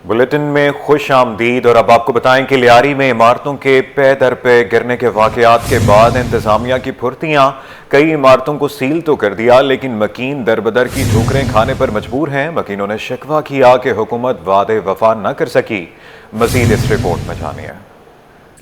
Bulletin में खुश आमदीद। और अब आपको बताएं कि लियारी में इमारतों के पे दर पे गिरने के वाकयात के बाद इंतजामिया की फुर्तियां कई इमारतों को सील तो कर दिया, लेकिन मकीन दर बदर की ठोकरें खाने पर मजबूर हैं। मकीनों ने शिकवा किया कि हुकूमत वादे वफा न कर सकी। मजीद इस रिपोर्ट में जानिए।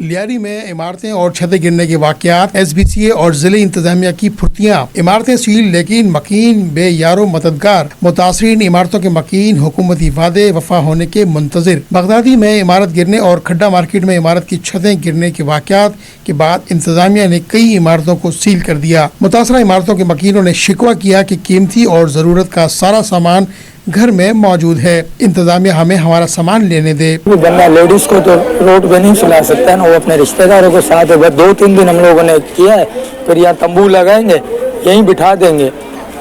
लियारी में इमारतें और छतें गिरने के वाकयात, SBCA और जिले इंतजामिया की फुर्तियां। इमारतें सील लेकिन मकीन बेयारो मददगार। मुतासरीन इमारतों के मकीन हुकूमती वादे वफा होने के मुंतजिर। बगदादी में इमारत गिरने और खड्डा मार्केट में इमारत की छतें गिरने के वाकयात के बाद इंतजामिया ने कई इमारतों को सील कर दिया। मुतासरा इमारतों के मकीनों ने शिकवा किया कि कीमती और ज़रूरत का सारा सामान घर में मौजूद है, इंतजामिया हमें हमारा सामान लेने दे। बंदा लेडीज को तो रोड पे नहीं सुला सकता है ना, वो अपने रिश्तेदारों के साथ है। बस 2-3 दिन हम लोगों ने किया है, फिर यहाँ तंबू लगाएंगे, यहीं बिठा देंगे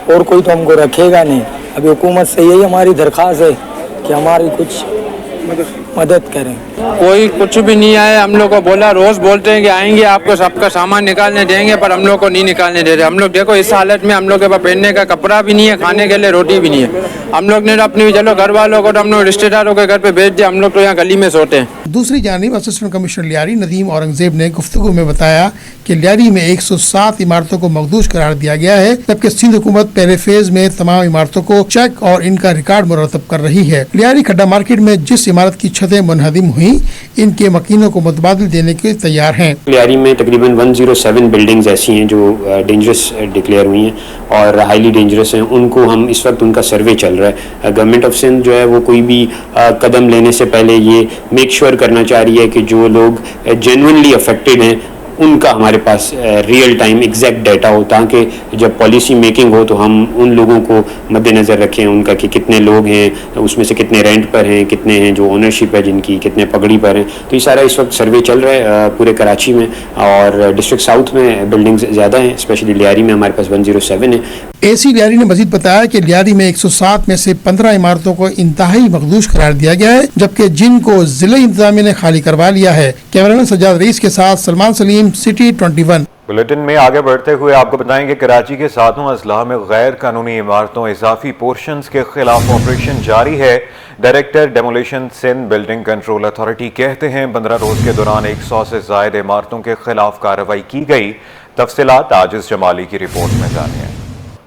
और कोई तो हमको रखेगा नहीं। अभी हुकूमत से यही हमारी दरख्वास्त है कि हमारी कुछ मदद करें। कोई कुछ भी नहीं आया। हम लोग को बोला, रोज बोलते हैं कि आएंगे आपको सबका सामान निकालने देंगे, पर हम लोग को नहीं निकालने दे रहे। हम लोग देखो इस हालत में, हम लोग के पास पहनने का कपड़ा भी नहीं है, खाने के लिए रोटी भी नहीं है। हम लोग ने अपनी चलो घर वालों को तो हम लोग रिश्तेदारों के घर पे भेज दिया, हम लोग तो यहाँ गली में सोते हैं। दूसरी जानिब असिस्टेंट कमिश्नर लियारी नदीम औरंगजेब ने गुफ्तगू में बताया कि लियारी में 107 इमारतों को मखदूश करार दिया गया है, जबकि सिंध हुकूमत पहले फेज में तमाम इमारतों को चेक और इनका रिकॉर्ड मुरतब कर रही है। लियारी खड्डा मार्केट में जिस इमारत की छतें मुनहदिम हुई, इनके मकीनों को मुतबादिल देने के तैयार हैं। लियारी में तकरीबन 107 बिल्डिंग्स ऐसी हैं जो डेंजरस डिक्लेयर हुई हैं और हाईली डेंजरस हैं। उनको हम इस वक्त उनका सर्वे चल रहा है। गवर्नमेंट ऑफ सिंध जो है वो कोई भी कदम लेने से पहले ये मेक श्योर करना चाह रही है कि जो लोग जेन्युइनली अफेक्टेड हैं उनका हमारे पास रियल टाइम एग्जैक्ट डाटा हो, ताकि जब पॉलिसी मेकिंग हो तो हम उन लोगों को मद्देनज़र रखें उनका कि कितने लोग हैं, उसमें से कितने रेंट पर हैं, कितने हैं जो ओनरशिप है जिनकी, कितने पगड़ी पर हैं। तो ये सारा इस वक्त सर्वे चल रहा है पूरे कराची में, और डिस्ट्रिक्ट साउथ में बिल्डिंग्स ज़्यादा हैं, स्पेशली लियारी में हमारे पास 107 है। AC लियारी ने मजीद बताया कि लियारी में 107 में से 15 इमारतों को इंतहाई मखदूश करार दिया गया है, जबकि जिनको जिले इंतजामिया ने खाली करवा लिया है। कैमरामैन सज्जाद रईस के साथ सलमान सलीम, सिटी 21। बुलेटिन में आगे बढ़ते हुए आपको बताएंगे कराची के 7 अजला में गैर कानूनी इमारतों इजाफी पोर्शंस के खिलाफ ऑपरेशन जारी है। Director demolition Sindh Building Control Authority कहते हैं 15 रोज के दौरान 100 से ज्यादा इमारतों के खिलाफ कार्रवाई की गई। तफसीलात आजिज जमाली की रिपोर्ट में जानिए।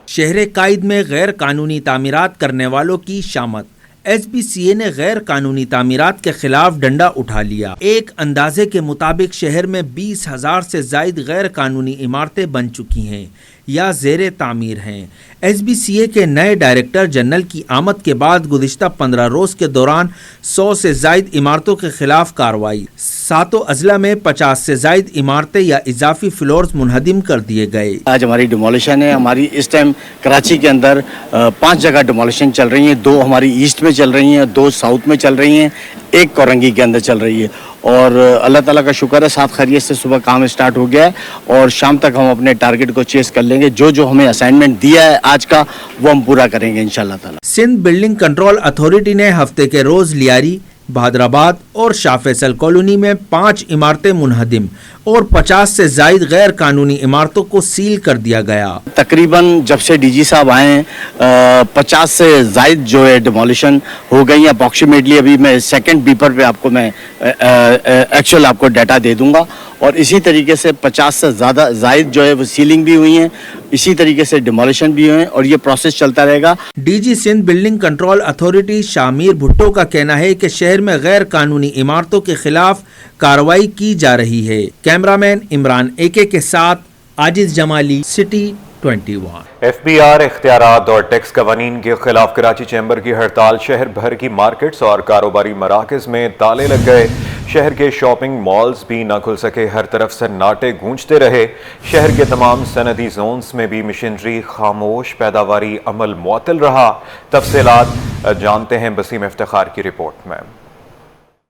शहर कायद में गैर कानूनी तामीरात करने वालों की शामत। SBCA ने गैर कानूनी तामीरात के खिलाफ डंडा उठा लिया। एक अंदाजे के मुताबिक शहर में 20,000 से जायद गैर कानूनी इमारतें बन चुकी हैं या ज़ेरे तामीर हैं। SBCA के नए डायरेक्टर जनरल की आमद के बाद गुज़िश्ता 15 रोज़ के दौरान 100 से जायद इमारतों के खिलाफ कार्रवाई। 7 अजला में 50 से जायद इमारतें या इजाफी फ्लोर्स मुनहदिम कर दिए गए। आज हमारी डिमोलिशन है। हमारी इस टाइम कराची के अंदर 5 जगह डिमोलिशन चल रही हैं। 2 हमारी ईस्ट में चल रही हैं, 2 साउथ में चल रही हैं, 1 कोरंगी के अंदर चल रही है। और अल्लाह ताला का शुक्र है, 7 खैरियत से सुबह काम स्टार्ट हो गया है और शाम तक हम अपने टारगेट को चेस कर लेंगे। जो हमें असाइनमेंट दिया है आज का, वो हम पूरा करेंगे इंशाल्लाह ताला। सिंध बिल्डिंग कंट्रोल अथॉरिटी ने हफ्ते के रोज लियारी, बहादराबाद और शाह फैसल कॉलोनी में 5 इमारतें मुनहदिम और 50 से जायद गैर कानूनी इमारतों को सील कर दिया गया। तकरीबन जब से DG साहब आए हैं 50 से जायद जो है डिमोलिशन हो गई है अप्रॉक्सीमेटली। अभी मैं सेकंड बीपर पे आपको मैं एक्चुअल आपको डाटा दे दूंगा। और इसी तरीके से 50 से ज़्यादा जायद जो है वो सीलिंग भी हुई हैं, इसी तरीके से डिमोलिशन भी हुए हैं और ये प्रोसेस चलता रहेगा। DG Sindh Building Control Authority Shamir Bhutto का कहना है कि शहर में गैर कानूनी इमारतों के खिलाफ कार्रवाई की जा रही है। कैमरामैन इमरान AK के साथ आजिज जमाली, सिटी 21। FBR इख्तियारात और टैक्स कवानीन के खिलाफ कराची चैम्बर की हड़ताल। शहर भर की मार्केट्स और कारोबारी मराकज़ में ताले लग गए। शहर के शॉपिंग मॉल्स भी न खुल सके। हर तरफ सन्नाटे गूंजते रहे। शहर के तमाम सनदी जोन्स में भी मशीनरी खामोश, पैदावारी अमल मुअत्तल रहा। तफसीलात जानते हैं बसीम इफ्तिखार की रिपोर्ट में।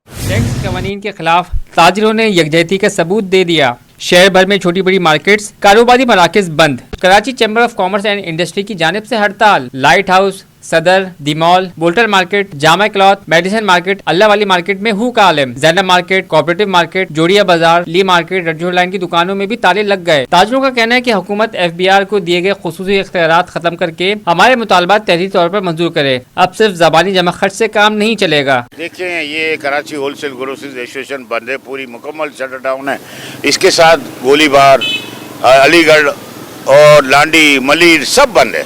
टैक्स कवानीन के खिलाफ ताजिरों ने यकजहती का सबूत दे दिया। शहर भर में छोटी बड़ी मार्केट्स, कारोबारी मराकज़ बंद। Karachi chamber of commerce and industry की जानिब से हड़ताल। Light house, Saddar, the mall, Bolton market, Jama cloth, medicine market, Allah Wali market में हु का आलम, Zainab market, cooperative market, Jodia Bazaar, ली मार्केट, रजौर लाइन की दुकानों में भी ताले लग गए। ताजिरों का कहना है कि हुकूमत FBR को दिए गए खुसूसी इख्तियारात खत्म करके हमारे मुतालबात तहरीरी तौर पर मंजूर करे। अब सिर्फ ज़बानी जमा खर्च से काम नहीं चलेगा। देखिए, ये कराची होलसेल ग्रोसरीज एसोसिएशन बंद है, पूरी मुकम्मल शटर डाउन है। इसके साथ गोलीबार, अलीगढ़ और लांडी, मलिर सब बंद है।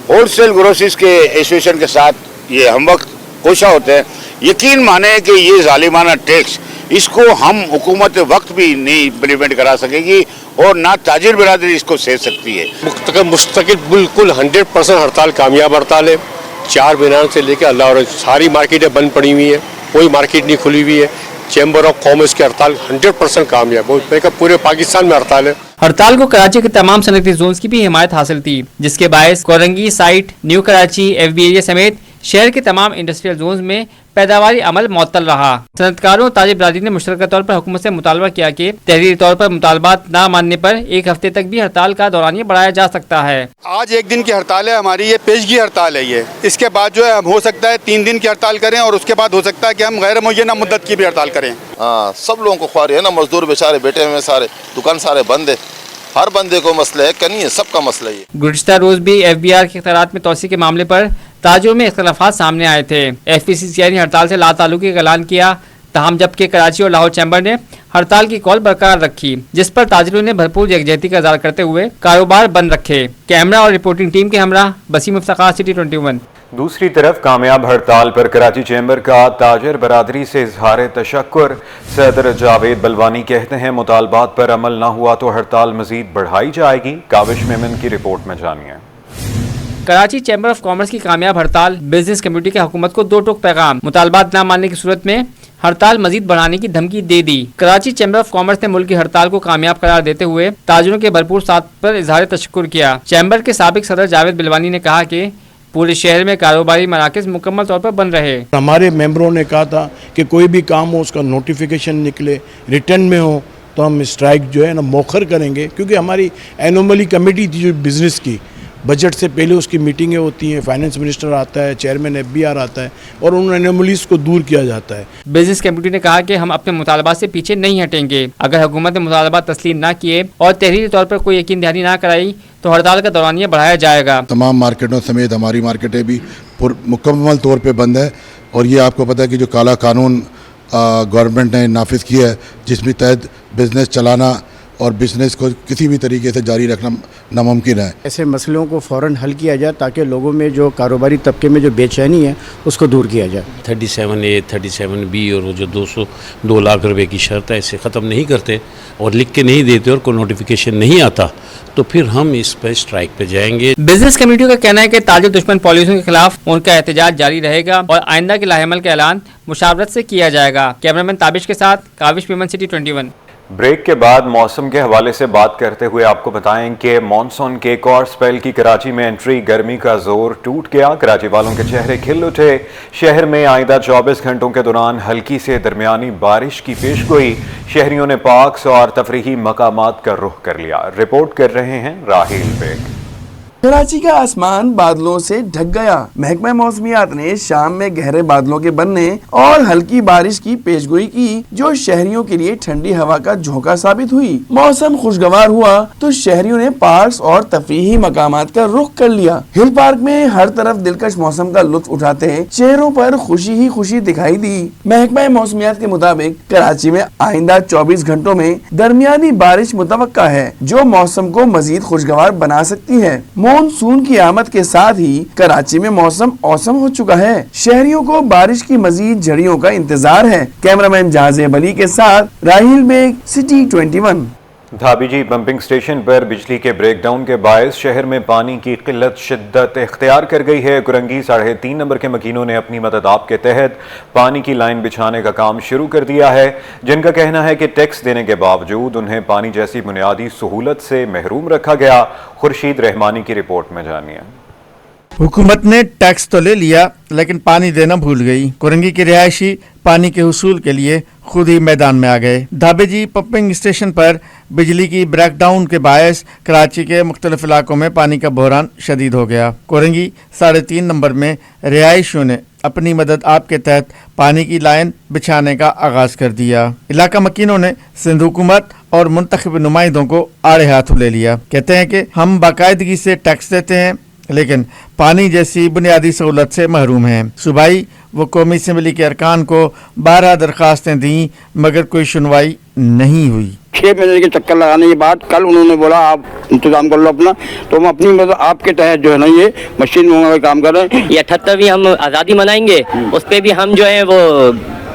होलसेल ग्रोसरीज के एसोसिएशन के साथ ये हम वक्त कोशा होते हैं। यकीन माने कि ये जालिमाना टैक्स, इसको हम हुकूमत वक्त भी नहीं इम्प्लीमेंट करा सकेगी और ना ताजिर बिरादरी इसको सह सकती है। मुस्तकिल बिल्कुल 100% हड़ताल, कामयाब हड़ताल है। 4 मीनार से लेकर अल्लाह और सारी मार्केटें बंद पड़ी हुई हैं, कोई मार्केट नहीं खुली हुई है। चैम्बर ऑफ कॉमर्स की हड़ताल 100% कामयाब है, पूरे पाकिस्तान में हड़ताल है। हड़ताल को कराची के तमाम सनती जोन्स की भी हिमायत हासिल थी, जिसके बायस Korangi site, new Karachi, FB area समेत शहर के तमाम इंडस्ट्रियल जोन्स में पैदावारी अमल मुअत्तल रहा। सनतकारों ताजिर बरादरी ने मुश्तरका तौर पर हुकूमत से मुतालबा किया कि तहरीरी तौर पर मुतालबात न मानने पर 1 हफ्ते तक भी हड़ताल का दौरानिया बढ़ाया जा सकता है। आज 1 दिन की हड़ताल है हमारी, ये पेशगी हड़ताल है ये। इसके बाद जो है हो सकता है 3 दिन की हड़ताल करें और उसके बाद हो सकता है कि हम गैर मुअय्यना मुद्दत की भी हड़ताल करें। सब लोगों को ख्वारी है ना, मजदूर बेचारे बैठे हुए, सारे दुकान सारे बंद है। हर बंदे को मसला है, कहीं है, सबका मसला है। गुज़िश्ता रोज भी FBR के इख्तियारात में तोसी के मामले पर ताजिरों में इख्तिलाफात सामने आए थे। FPCCI ने हड़ताल से लाताल्लुकी का ऐलान किया, तहम जबकि कराची और लाहौर चैम्बर ने हड़ताल की कॉल बरकरार रखी, जिस पर ताजिरों ने भरपूर यकजहती का इज़हार करते हुए कारोबार बंद रखे। कैमरा और रिपोर्टिंग टीम के हमरा बसीम इफ्तिखार, सिटी 21। दूसरी तरफ कामयाब हड़ताल पर कराची चैम्बर का ताजिर बरादरी से इजहार तशक्कुर। सदर जावेद बलवानी कहते हैं, मुतालबात पर अमल न हुआ तो हड़ताल मजीद बढ़ाई जाएगी। काविश मेमन की रिपोर्ट में जानिए। कराची चैम्बर ऑफ कॉमर्स की कामयाब हड़ताल बिजनेस कम्युनिटी के हुकूमत को 2 टोक पैगाम। मुतालबात न मानने की सूरत में हड़ताल मजीद बढ़ाने की धमकी दे दी। कराची चैम्बर ऑफ कॉमर्स ने मुल्क की हड़ताल को कामयाब करार देते हुए ताजिरों के भरपूर साथ पर इजहार तशक्कुर किया। चैम्बर के साबिक सदर जावेद बलवानी ने कहा कि पूरे शहर में कारोबारी मराकज़ मुकम्मल तौर पर बंद रहे। हमारे मेंबरों ने कहा था कि कोई भी काम हो उसका नोटिफिकेशन निकले, रिटर्न में हो, तो हम स्ट्राइक जो है ना मौखर करेंगे। क्योंकि हमारी एनुअली कमेटी थी जो बिज़नेस की, बजट से पहले उसकी मीटिंगें होती हैं, फाइनेंस मिनिस्टर आता है, चेयरमैन FBR आता है और उन एनोमलीज को दूर किया जाता है। बिजनेस कमेटी ने कहा कि हम अपने मुतालबात से पीछे नहीं हटेंगे। अगर हुकूमत ने मुतालबात तस्लीम ना किए और तहरीरी तौर पर कोई यकीन दहानी ना कराई तो हड़ताल का दौरानिया बढ़ाया जाएगा। तमाम मार्केटों समेत हमारी मार्केटें भी मुकम्मल तौर पर बंद है। और ये आपको पता है कि जो काला कानून गवर्नमेंट ने नाफिज किया है, जिसमें तहत बिज़नेस चलाना और बिज़नेस को किसी भी तरीके से जारी रखना नामुमकिन है। ऐसे मसलों को फ़ौरन हल किया जाए ताकि लोगों में जो कारोबारी तबके में जो बेचैनी है उसको दूर किया जाए। 37A, 37B और वो जो 2 लाख रुपए की शर्त है, इसे ख़त्म नहीं करते और लिख के नहीं देते और कोई नोटिफिकेशन नहीं आता तो फिर हम इस पर स्ट्राइक पे जाएंगे। बिजनेस कमेटी का कहना है कि ताजिर दुश्मन पॉलिसियों के खिलाफ उनका एहतजाज जारी रहेगा और आइंदा के लाहेमल का ऐलान मुशावरत से किया जाएगा। कैमरामैन ताबिश के साथ काविश मेमन, सिटी 21। ब्रेक के बाद मौसम के हवाले से बात करते हुए आपको बताएं कि मॉनसून के एक और स्पेल की कराची में एंट्री, गर्मी का जोर टूट गया। कराची वालों के चेहरे खिल उठे। शहर में आइंदा 24 घंटों के दौरान हल्की से दरमियानी बारिश की पेशगोई। शहरियों ने पार्क्स और तफरीही मकामात का रुख कर लिया। रिपोर्ट कर रहे हैं राहिल बेग। कराची का आसमान बादलों से ढक गया। महकमा मौसमियात ने शाम में गहरे बादलों के बनने और हल्की बारिश की पेशगोई की, जो शहरियों के लिए ठंडी हवा का झोंका साबित हुई। मौसम खुशगवार हुआ तो शहरियों ने पार्क्स और तफरीही मकामात का रुख कर लिया। हिल पार्क में हर तरफ दिलकश मौसम का लुत्फ उठाते चेहरों पर खुशी ही खुशी दिखाई दी। महकमा मौसमियात के मुताबिक कराची में आइंदा 24 घंटों में दरमियानी बारिश मुतवक्का है, जो मौसम को मजीद खुशगवार बना सकती है। मॉनसून की आमद के साथ ही कराची में मौसम औसम हो चुका है। शहरियों को बारिश की मजीद झड़ियों का इंतजार है। कैमरामैन जाजेब अली के साथ Raheel Baig, city 21। Dhabeji pumping station पर बिजली के ब्रेकडाउन के बायस शहर में पानी की किल्लत शिद्दत इख्तियार कर गई है। कुरंगी 3.5 नंबर के मकीनों ने अपनी मदद आप के तहत पानी की लाइन बिछाने का काम शुरू कर दिया है, जिनका कहना है कि टैक्स देने के बावजूद उन्हें पानी जैसी बुनियादी सहूलत से महरूम रखा गया। खुर्शीद रहमानी की रिपोर्ट में जानिए। हुकूमत ने टैक्स तो ले लिया लेकिन पानी देना भूल गई। कोरंगी के रिहायशी पानी के हुसूल के लिए खुद ही मैदान में आ गए। धाबेजी पंपिंग स्टेशन पर बिजली की ब्रेकडाउन के बायस कराची के मुख्तलिफ इलाकों में पानी का बहरान शदीद हो गया। कोरंगी 3.5 नंबर में रिहायशियों ने अपनी मदद आप के तहत पानी की लाइन बिछाने का आगाज कर दिया। इलाका मकीनों ने सिंध हुकूमत और मुंतखब नुमाइंदों को आड़े हाथों ले लिया। कहते हैं कि हम बाकायदगी से टैक्स देते हैं लेकिन पानी जैसी बुनियादी सहूलत से महरूम हैं। सूबाई व कौमी असम्बली के अरकान को 12 दरख्वास्तें दी मगर कोई सुनवाई नहीं हुई। 6 महीने के चक्कर लगाने के बाद कल उन्होंने बोला आप इंतजाम कर लो अपना, तो हम अपनी मतलब आपके तहत जो है ना ये मशीन मंगा के काम कर रहे हैं। ये 78वीं हम आज़ादी मनाएंगे, उस पर भी हम जो है वो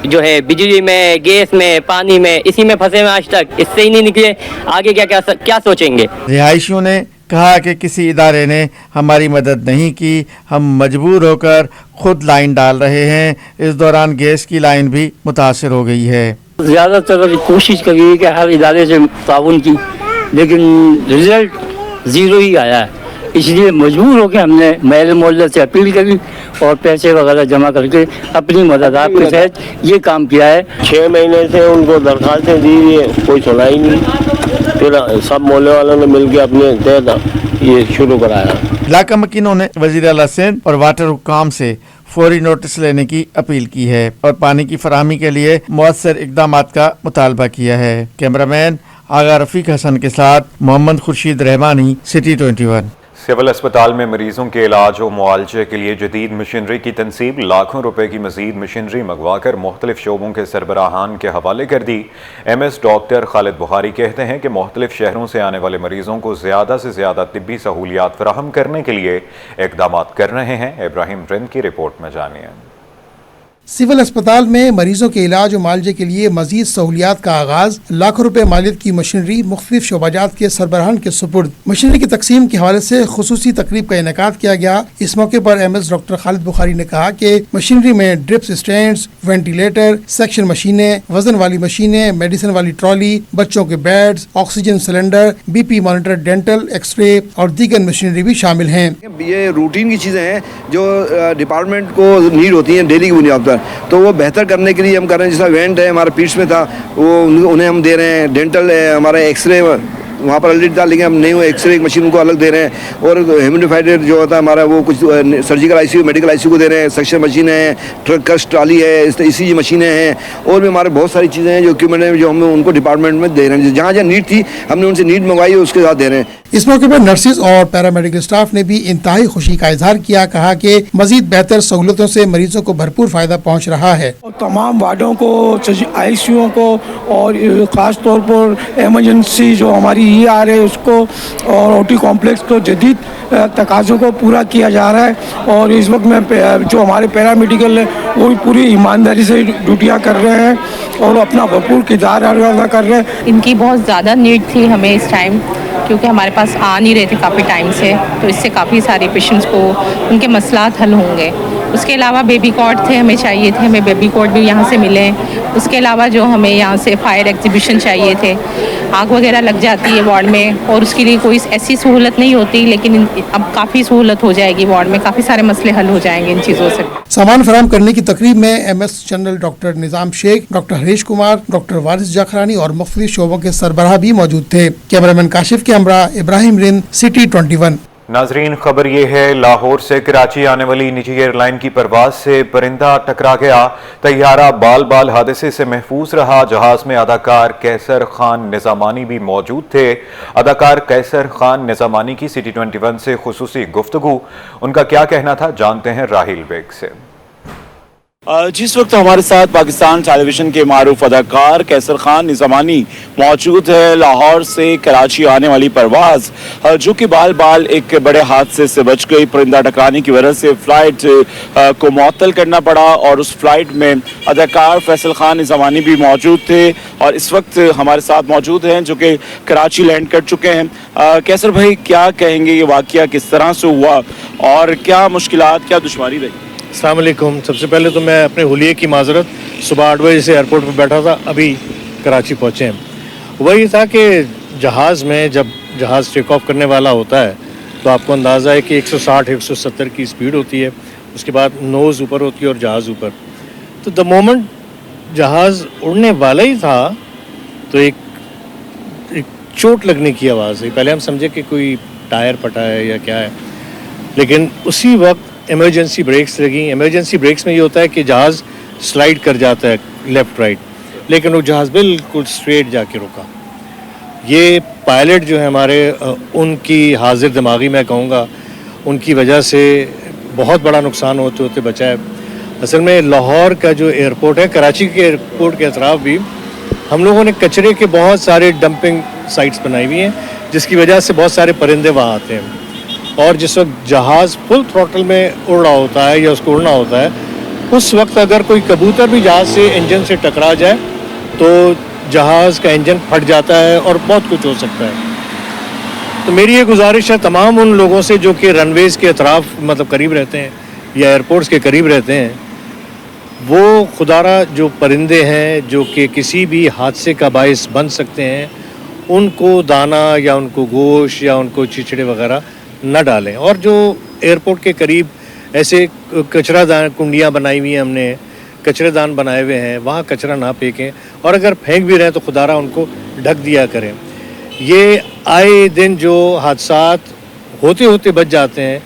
जो है बिजली में, गैस में, पानी में, इसी में फंसे हुए आज तक, इससे ही नहीं निकले। आगे क्या सोचेंगे। रिहायशियों ने कहा कि किसी इदारे ने हमारी मदद नहीं की, हम मजबूर होकर खुद लाइन डाल रहे हैं। इस दौरान गैस की लाइन भी मुतासर हो गई है। ज़्यादातर कोशिश करी कि हर इदारे से ताउन की, लेकिन रिजल्ट ज़ीरो ही आया है। इसलिए मजबूर होकर हमने महल मोहल्ले से अपील करी और पैसे वगैरह जमा करके अपनी मदद आपके तहत ये काम किया है। 6 महीने से उनको दरखास्तें दी हुई है, कोई सुनाई नहीं। फिर सब मोहल्ले वालों ने मिलकर अपने तहत ये शुरू कराया। इलाका मकीनों ने वज़ीर आला सिंध और वाटर हुकाम से फौरी नोटिस लेने की अपील की है और पानी की फराहमी के लिए मुअस्सर इक़दामात का मुतालबा किया है। कैमरामैन आगा रफीक हसन के साथ मोहम्मद खुर्शीद रहमानी, सिटी 21। सिविल अस्पताल में मरीजों के इलाज और मुआलजे के लिए जदीद मशीनरी की तनसीब, लाखों रुपए की मजीद मशीनरी मंगवाकर मुख्तलिफ शोबों के सरबराहान के हवाले कर दी। MS डॉक्टर खालिद बुखारी कहते हैं कि मुख्तलिफ शहरों से आने वाले मरीजों को ज़्यादा से ज़्यादा तिब्बी सहूलियात फराहम करने के लिए इक़दाम कर रहे हैं। इब्राहिम रिंद की रिपोर्ट में जानिए। सिविल अस्पताल में मरीजों के इलाज और मुआलजे के लिए मजीद सहूलियात का आगाज, लाखों रुपए मालियत की मशीनरी मुख्तलिफ शोबाजात के सरबराहान के सुपुर्द। मशीनरी की तकसीम के हवाले से खुसूसी तकरीब का इनेकाद किया गया। इस मौके पर MS डॉक्टर खालिद बुखारी ने कहा कि मशीनरी में ड्रिप्स स्टैंड्स, वेंटिलेटर, सेक्शन मशीनें, वजन वाली मशीनें, मेडिसिन वाली ट्रॉली, बच्चों के beds, oxygen cylinder, BP monitor, dental, x-ray और दीगर मशीनरी भी शामिल हैं। ये रूटीन की चीज़ें हैं जो डिपार्टमेंट को नीड होती हैं डेली की बुनियाद पर, तो वो बेहतर करने के लिए हम कर रहे हैं। जैसा वेंट है हमारा पीट्स में था, वो उन्हें हम दे रहे हैं। डेंटल है हमारा, एक्सरे वहाँ पर ऑलरेडी था लेकिन हम नहीं हुए, एक्सरे एक मशीन को अलग दे रहे हैं। और ह्यूमिडिफाइड जो होता है हमारा, वो कुछ सर्जिकल ICU, मेडिकल ICU को दे रहे हैं। सेक्शन मशीनें हैं, ट्रक ट्राली है, ECG मशीनें हैं और भी हमारे बहुत सारी चीज़ें हैं जो इक्विपमेंट हैं जो हम उनको डिपार्टमेंट में दे रहे हैं। जहाँ जहाँ नीड थी हमने उनसे नीड मंगवाई है, उसके साथ दे रहे हैं। इस मौके पर नर्सिस और पैरामेडिकल स्टाफ ने भी इंतहाई खुशी का इजहार किया। कहा कि मजीद बेहतर सहूलतों से मरीजों को भरपूर फायदा पहुँच रहा है। तमाम वार्डों को, ICU को और ख़ास तौर पर एमरजेंसी जो हमारी ER है उसको और OT कॉम्प्लेक्स को जदीद तकाज़ों को पूरा किया जा रहा है। और इस वक्त में जो हमारे पैरामेडिकल है वो भी पूरी ईमानदारी से ड्यूटियाँ कर रहे हैं और अपना भरपूर किरदार अदा कर रहे हैं। इनकी बहुत ज़्यादा नीड थी हमें इस टाइम, क्योंकि हमारे पास आ नहीं रहे थे काफ़ी टाइम से, तो इससे काफ़ी सारे पेशेंट्स को उनके मसलात हल होंगे। उसके अलावा बेबी कॉट थे, हमें चाहिए थे, हमें बेबी कॉट भी यहाँ से मिले। उसके अलावा जो हमें यहाँ से फायर एग्जीबिशन चाहिए थे, आग वगैरह लग जाती है वार्ड में और उसके लिए कोई ऐसी सहूलत नहीं होती, लेकिन अब काफ़ी सहूलत हो जाएगी वार्ड में, काफ़ी सारे मसले हल हो जाएंगे इन चीज़ों से। सामान फराहम करने की तकरीब में MS जनरल डॉक्टर निज़ाम शेख, डॉक्टर हरीश कुमार, डॉक्टर वारिस जाखरानी और मुख्तलिफ शोबों के सरबराह भी मौजूद थे। कैमरामैन काशिफ के हमरा, इब्राहिम रिंद, सिटी 21। नाजरीन, खबर ये है, लाहौर से कराची आने वाली निजी एयरलाइन की परवाज से परिंदा टकरा गया। तैयारा बाल बाल हादसे से महफूज रहा। जहाज में अदाकार कैसर खान निजामानी भी मौजूद थे। अदाकार कैसर खान निजामानी की सिटी 21 से खुसूसी गुफ्तगू, उनका क्या कहना था, जानते हैं राहिल बेग से। जिस वक्त हमारे साथ पाकिस्तान टेलीविजन के मारूफ अदाकार कैसर खान निजामानी मौजूद है। लाहौर से कराची आने वाली परवाज जो कि बाल बाल एक बड़े हादसे से बच गई। परिंदा टकराने की वजह से फ्लाइट को मुअत्तल करना पड़ा और उस फ्लाइट में अदाकार कैसर खान निजामानी भी मौजूद थे और इस वक्त हमारे साथ मौजूद हैं जो कि कराची लैंड कर चुके हैं। कैसर भाई, क्या कहेंगे, ये वाकया किस तरह से हुआ और क्या मुश्किलात, क्या दुश्वारी रही? अस्सलाम वालेकुम। सबसे पहले तो मैं अपने हुलिये की माजरत, सुबह 8 बजे से एयरपोर्ट पर बैठा था, अभी कराची पहुँचे हैं। वही था कि जहाज़ में जब जहाज़ टेक ऑफ करने वाला होता है तो आपको अंदाज़ा है कि 160-170 की स्पीड होती है, उसके बाद नोज़ ऊपर होती है और जहाज़ ऊपर। तो द मोमेंट जहाज़ उड़ने वाला ही था तो एक चोट लगने की आवाज़ आई। पहले हम समझे कि कोई टायर फटा है या क्या है, लेकिन उसी वक्त इमरजेंसी ब्रेक्स लगी। इमरजेंसी ब्रेक्स में ये होता है कि जहाज़ स्लाइड कर जाता है लेफ़्ट राइट, लेकिन वो जहाज़ बिल्कुल स्ट्रेट जाके रुका। ये पायलट जो है हमारे, उनकी हाजिर दिमागी मैं कहूँगा, उनकी वजह से बहुत बड़ा नुकसान होते होते बचा है। असल में लाहौर का जो एयरपोर्ट है, कराची के एयरपोर्ट के अतराफ भी हम लोगों ने कचरे के बहुत सारे डंपिंग साइट्स बनाई हुई हैं, जिसकी वजह से बहुत सारे परिंदे वहाँ आते हैं। और जिस वक्त जहाज़ फुल थ्रॉटल में उड़ रहा होता है या उसको उड़ना होता है, उस वक्त अगर कोई कबूतर भी जहाज़ से इंजन से टकरा जाए तो जहाज़ का इंजन फट जाता है और बहुत कुछ हो सकता है। तो मेरी ये गुजारिश है तमाम उन लोगों से जो कि रनवेज़ के अतराफ मतलब करीब रहते हैं या एयरपोर्ट्स के करीब रहते हैं, वो खुदारा जो परिंदे हैं जो कि किसी भी हादसे का बायस बन सकते हैं, उनको दाना या उनको गोश्त या उनको चिचड़े वगैरह न डालें। और जो एयरपोर्ट के करीब ऐसे कचरादान कुंडियाँ बनाई हुई हैं, हमने कचरेदान बनाए हुए हैं, वहाँ कचरा ना फेंकें, और अगर फेंक भी रहे हैं तो खुदारा उनको ढक दिया करें। ये आए दिन जो हादसात होते होते बच जाते हैं,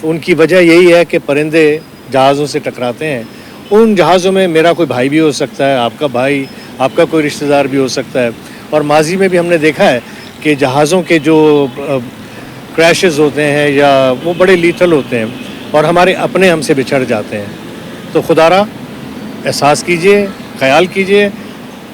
उनकी वजह यही है कि परिंदे जहाज़ों से टकराते हैं। उन जहाज़ों में मेरा कोई भाई भी हो सकता है, आपका भाई, आपका कोई रिश्तेदार भी हो सकता है। और माजी में भी हमने देखा है कि जहाज़ों के जो क्रैशेस होते हैं या वो बड़े लीथल होते हैं और हमारे अपने हमसे बिछड़ जाते हैं। तो खुदारा एहसास कीजिए, ख्याल कीजिए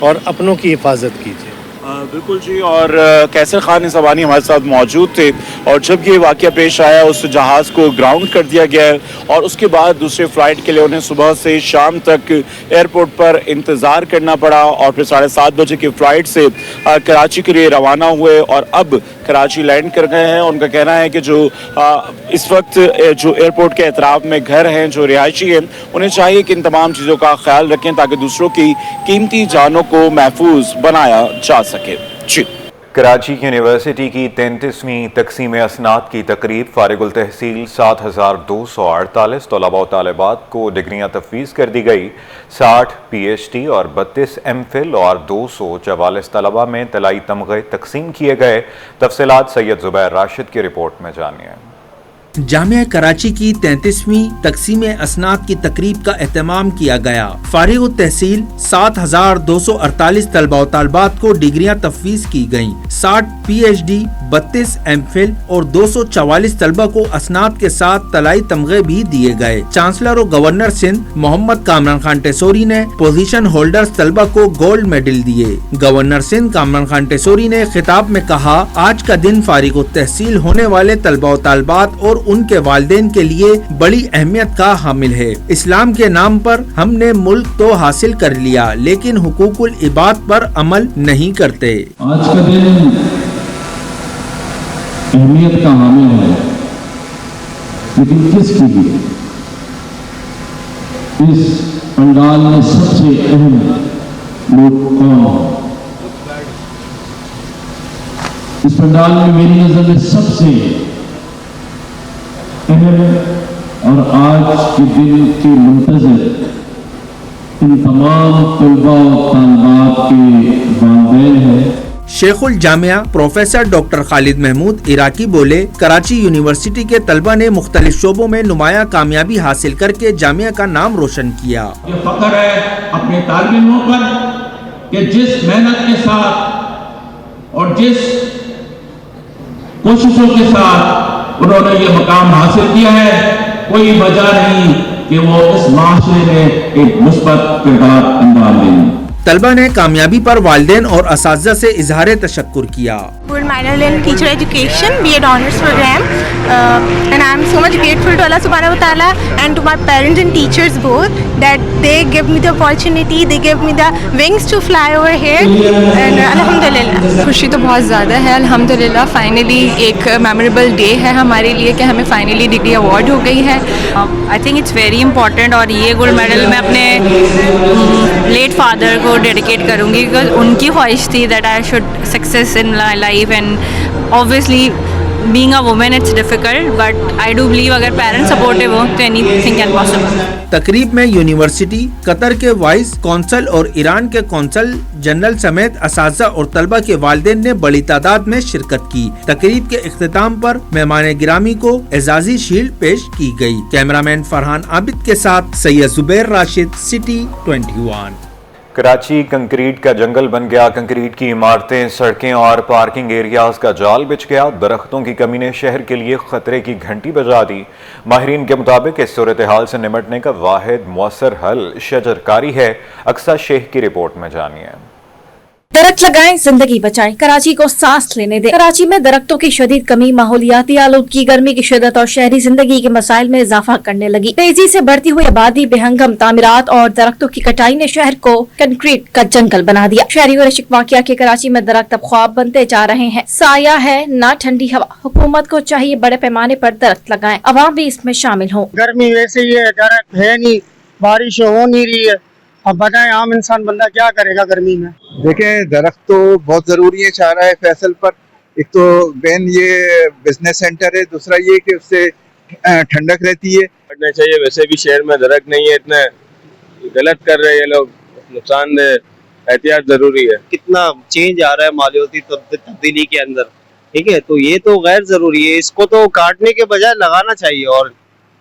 और अपनों की हिफाजत कीजिए। बिल्कुल जी। और कैसर खान निज़ामानी हमारे साथ मौजूद थे, और जब ये वाक़या पेश आया उस जहाज़ को ग्राउंड कर दिया गया है और उसके बाद दूसरे फ़्लाइट के लिए उन्हें सुबह से शाम तक एयरपोर्ट पर इंतज़ार करना पड़ा, और फिर 7:30 बजे की फ़्लाइट से कराची के लिए रवाना हुए और अब कराची लैंड कर गए हैं। उनका कहना है कि जो इस वक्त जो एयरपोर्ट के अतराफ़ में घर हैं, जो रिहायशी हैं, उन्हें चाहिए कि इन तमाम चीज़ों का ख्याल रखें ताकि दूसरों की कीमती जानों को महफूज बनाया जा सके। जी। कराची यूनिवर्सिटी की 33वीं तकसीम असनाद की तकरीब फारिगुल तहसील 7248 तलबा व तालिबात को डिग्रियाँ तफवीज़ कर दी गई। 60 PhD और 32 MPhil और 244 तलबा में तलाई तमग़े तकसीम किए गए। तफसीलात सैयद ज़ुबैर राशिद की रिपोर्ट में जानिए। जामिया कराची की 33वीं तकसीम असनाद की तकरीब का एहतमाम किया गया। फारिग तहसील 7248 तलबा व तालिबात को डिग्रियां तफवीज़ की गयीं। 60 PhD, 32 MPhil और 244 तलबा को असनाद के साथ तलाई तमगे भी दिए गए। चांसलर और गवर्नर सिंध मोहम्मद कामरान खान टेसोरी ने पोजीशन होल्डर्स तलबा को गोल्ड मेडल दिए। गवर्नर सिंध कामरान खान टेसोरी ने खिताब में कहा, आज का दिन फारिग तहसील होने वाले तलबा व तालिबात और उनके वालिदैन के लिए बड़ी अहमियत का हामिल है। इस्लाम के नाम पर हमने मुल्क तो हासिल कर लिया, लेकिन हुकूकुल इबाद पर अमल नहीं करते। आज का दिन अहमियत का हामिल है, लेकिन किसके लिए? इस पंडाल में सबसे अहम लोग कौन है? इस पंडाल में मेरी नजर में सबसे अहम और आज के दिन के मुंतज़िर इन तमाम तलबा और तालिबात के वालिदैन हैं। शेखुल जामिया प्रोफेसर डॉक्टर खालिद महमूद इराकी बोले, कराची यूनिवर्सिटी के तलबा ने मुख्तलिफ शोबों में नुमाया कामयाबी हासिल करके जामिया का नाम रोशन किया। ये फख्र है अपने तालिब इल्मों पर कि जिस मेहनत के साथ और जिस कोशिशों के साथ उन्होंने ये मकाम हासिल किया है, कोई वजह नहीं कि वो इस माशरे में एक मुस्बत किरदार अंजाम दें। तलबा ने कामयाबी पर वालिदैन और असातिज़ा से इजहार तशक्कुर किया। Gold medal in teacher education, B.Ed honors program, and I am so much grateful to Allah Subhanahu wa Taala and to my parents and teachers both that they give me the opportunity, they give me the wings to fly over here, and alhamdulillah. खुशी तो बहुत ज़्यादा है, अल्हम्दुलिल्लाह finally एक memorable day है हमारे लिए कि हमें फाइनली डिग्री अवार्ड हो गई है। I think it's very important, और ये गोल्ड मेडल मैं अपने लेट फादर को डेडिकेट करूँगी बिकॉज उनकी ख्वाहिश थी that I should success in life, and obviously being a woman it's difficult, but I do believe अगर parents supportive हो तो anything can possible. तकरीब में यूनिवर्सिटी, कतर के वाइस कौंसल और ईरान के कौंसल जनरल समेत असातिज़ा और तलबा के वालिदैन ने बड़ी तादाद में शिरकत की। तकरीब के इख्तिताम पर मेहमान गिरामी को एजाजी शील्ड पेश की गई। कैमरामैन फरहान आबिद के साथ सैयद जुबैर राशिद, सिटी 21। कराची कंक्रीट का जंगल बन गया। कंक्रीट की इमारतें, सड़कें और पार्किंग एरियाज का जाल बिछ गया। दरख्तों की कमी ने शहर के लिए खतरे की घंटी बजा दी। माहिरीन के मुताबिक इस सूरत हाल से निपटने का वाहिद मुअस्सर हल शजरकारी है। अक्सा शेख की रिपोर्ट में जानिए। दरख्त लगाएं, जिंदगी बचाएं, कराची को सांस लेने दें। कराची में दरख्तों की शदीद कमी माहौलियाती आलूदगी, गर्मी की शिद्दत और शहरी जिंदगी के मसाइल में इजाफा करने लगी। तेजी से बढ़ती हुई आबादी, बेहंगम तामीरात और दरख्तों की कटाई ने शहर को कंक्रीट का जंगल बना दिया। शहरियों ने शिकवा किया कि कराची में दरख्त अब ख्वाब बनते जा रहे हैं। साया है ना ठंडी हवा। हुकूमत को चाहिए बड़े पैमाने पर दरख्त लगाएं, अवाम भी इसमें शामिल हो। गर्मी वैसे ही है, दरख्त है नहीं, बारिश हो नहीं रही है, अब बताएं आम इंसान बंदा क्या करेगा गर्मी में। देखें, दरख्त तो बहुत ज़रूरी है चाह रहा है फैसल पर। एक तो बेन ये बिजनेस सेंटर है, दूसरा ये कि उससे ठंडक रहती है। करना चाहिए, वैसे भी शहर में दरख्त नहीं है, इतने गलत कर रहे हैं ये लोग, नुकसानदेह, एहतियात ज़रूरी है। कितना चेंज आ रहा है माहौलियाती तब्दीली के अंदर, ठीक है, तो ये तो गैर ज़रूरी है, इसको तो काटने के बजाय लगाना चाहिए और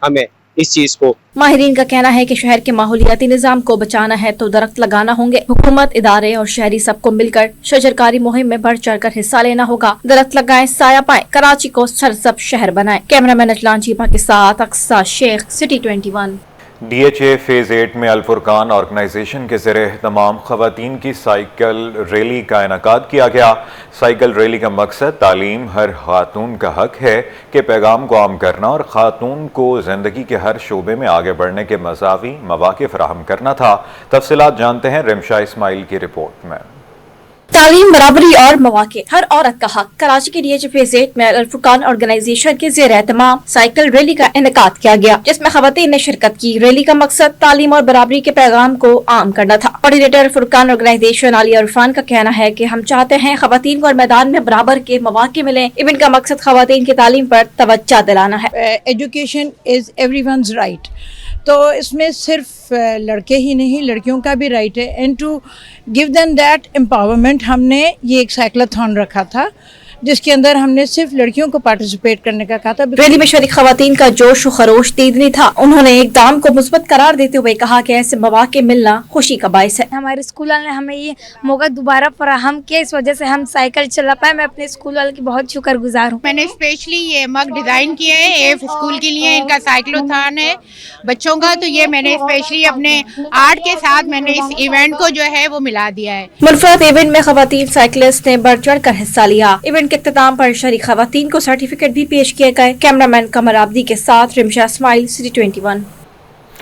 हमें इस चीज को। माहिरीन का कहना है कि शहर के माहौलियाती निजाम को बचाना है तो दरख्त लगाना होंगे। हुकूमत, इदारे और शहरी सबको मिलकर शजरकारी मुहिम में बढ़ चढ़ कर हिस्सा लेना होगा। दरख्त लगाएं, साया पाएं, कराची को सरसब्ज शहर बनाएं। कैमरामैन अजलान चीपा के साथ Aqsa Sheikh, city 21। DHA phase 8 में अल-फुरकान ऑर्गेनाइजेशन के ज़रिए तमाम ख़वातीन की साइकिल रैली का इनेकाद किया गया। साइकिल रैली का मकसद तालीम हर खातून का हक है के पैगाम को आम करना और खातून को ज़िंदगी के हर शोबे में आगे बढ़ने के मज़ावी मौक़े फराहम करना था। तफसीलात जानते हैं रिमशा इस्माइल की रिपोर्ट में। तालीम, बराबरी और मौके, हर औरत का हक। कराची के DHA फेज 8 में अल-फुरकान ऑर्गेनाइजेशन के ज़ेर एहतमाम साइकिल रैली का इनेकाद किया गया, जिसमें खवातीन ने शिरकत की। रैली का मकसद तालीम और बराबरी के पैगाम को आम करना था। कोऑर्डिनेटर अल-फुरकान ऑर्गेनाइजेशन आलिया इरफान का कहना है कि हम चाहते हैं खवातीन को मैदान में बराबर के मौके मिले। इवेंट का मकसद खवातीन की तालीम पर तवज्जो दिलाना है। एजुकेशन इज एवरीवन्स राइट, तो इसमें सिर्फ लड़के ही नहीं लड़कियों का भी राइट है, and to give them that empowerment हमने ये एक साइक्लोथॉन रखा था जिसके अंदर हमने सिर्फ लड़कियों को पार्टिसिपेट करने का कहा था। रैली में शरीक खवातीन का जोश व खरोश तेजनी था। उन्होंने इक़दाम को मुस्बत करार देते हुए कहा कि ऐसे मौके मिलना खुशी का बाइस है। हमारे स्कूल वाले ने हमें ये मौका दोबारा फराहम किया, इस वजह से हम साइकिल चला पाए। मैं अपने स्कूल वाले की बहुत शुक्रगुजार हूँ। मैंने स्पेशली ये मग डिज़ाइन किए हैं, ये स्कूल के लिए इनका साइक्लोथॉन है बच्चों का, तो ये मैंने स्पेशली अपने आर्ट के साथ मैंने इस इवेंट को जो है वो मिला दिया है। मुनफरद इवेंट में खवातीन साइकिलिस्ट ने बढ़ चढ़ कर हिस्सा लिया। इवेंट के इख्तिताम पर शरीक खवातीन को सर्टिफिकेट भी पेश किए गए। कैमरामैन कमर आबदी के साथ रिमशा इस्माइल, सिटी 21।